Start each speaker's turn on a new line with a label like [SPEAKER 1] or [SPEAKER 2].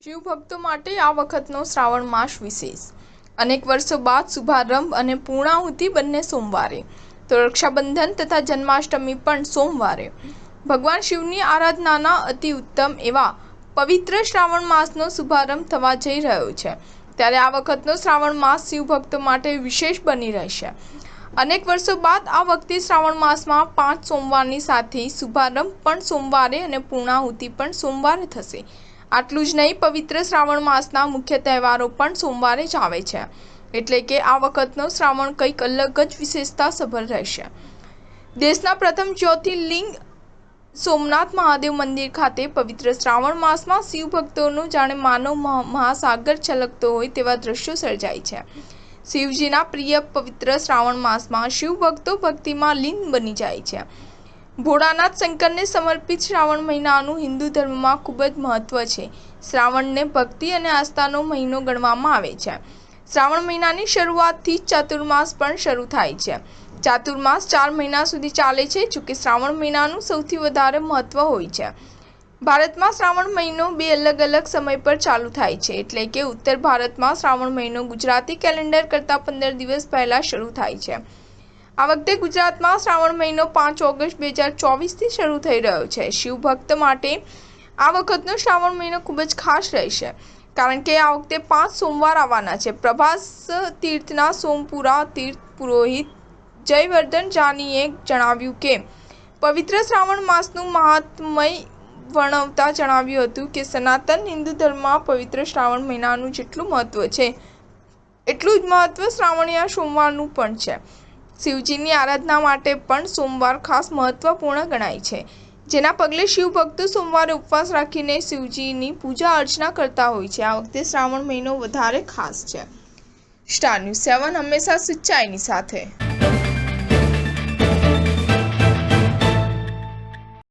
[SPEAKER 1] શિવ ભક્તો માટે આ વખતનો શ્રાવણ માસ વિશેષ. અનેક વર્ષો બાદ શુભારંભ અને પૂર્ણાહુતિ બંને સોમવારે, તો રક્ષાબંધન તથા જન્માષ્ટમી પણ સોમવારે. ભગવાન શિવની આરાધનાના અતિ ઉત્તમ એવા પવિત્ર શ્રાવણ માસનો શુભારંભ થવા જઈ રહ્યો છે. ત્યારે આ વખતનો શ્રાવણ માસ શિવ ભક્તો માટે વિશેષ બની રહેશે. અનેક વર્ષો બાદ આ વખતે શ્રાવણ માસમાં 5 સોમવારની સાથે શુભારંભ પણ સોમવારે અને પૂર્ણાહુતિ પણ સોમવારે થશે. આટલું જ નહીં, પવિત્ર શ્રાવણ માસના મુખ્ય તહેવારો પણ સોમવારે જ આવે છે. એટલે કે આ વખતનો શ્રાવણ કંઈક અલગ જ વિશેષતા સભર રહેશે. દેશના પ્રથમ જ્યોતિર્લિંગ સોમનાથ મહાદેવ મંદિર ખાતે પવિત્ર શ્રાવણ માસમાં શિવ ભક્તોનો જાણે માનવ મહાસાગર છલકતો હોય તેવા દ્રશ્યો સર્જાય છે. શિવજીના પ્રિય પવિત્ર શ્રાવણ માસમાં શિવ ભક્તો ભક્તિમાં લીન બની જાય છે. ભોળાનાથ શંકરને સમર્પિત શ્રાવણ મહિનાનું હિન્દુ ધર્મમાં ખૂબ જ મહત્વ છે. શ્રાવણને ભક્તિ અને આસ્થાનો મહિનો ગણવામાં આવે છે. શ્રાવણ મહિનાની શરૂઆતથી જ ચાતુર્માસ પણ શરૂ થાય છે. ચાતુર્માસ 4 મહિના સુધી ચાલે છે. જોકે શ્રાવણ મહિનાનું સૌથી વધારે મહત્વ હોય છે. ભારતમાં શ્રાવણ મહિનો 2 અલગ-અલગ સમય પર ચાલુ થાય છે. એટલે કે ઉત્તર ભારતમાં શ્રાવણ મહિનો ગુજરાતી કેલેન્ડર કરતાં 15 દિવસ પહેલા શરૂ થાય છે. આ વખતે ગુજરાતમાં શ્રાવણ મહિનો 5 ઓગસ્ટ 2024થી શરૂ થઈ રહ્યો છે. શિવ ભક્ત માટે આ વખતનો શ્રાવણ મહિનો ખૂબ જ ખાસ રહેશે, કારણ કે આ વખતે 5 સોમવાર આવવાના છે. પ્રભાસ તીર્થના સોમપુરા તીર્થ પુરોહિત જયવર્ધન જાનીએ જણાવ્યું કે પવિત્ર શ્રાવણ માસનું મહાત્મય વર્ણવતા જણાવ્યું હતું કે સનાતન હિન્દુ ધર્મમાં પવિત્ર શ્રાવણ મહિનાનું જેટલું મહત્વ છે, એટલું જ મહત્વ શ્રાવણીય સોમવારનું પણ છે. શિવજીની આરાધના માટે પણ સોમવાર ખાસ મહત્વપૂર્ણ ગણાય છે, જેના પગલે શિવ ભક્તો સોમવારે ઉપવાસ રાખીને શિવજીની પૂજા અર્ચના કરતા હોય છે. આ વખતે શ્રાવણ મહિનો વધારે ખાસ છે. સ્ટાર ન્યૂઝ 7 હંમેશા સચ્ચાઈની સાથે.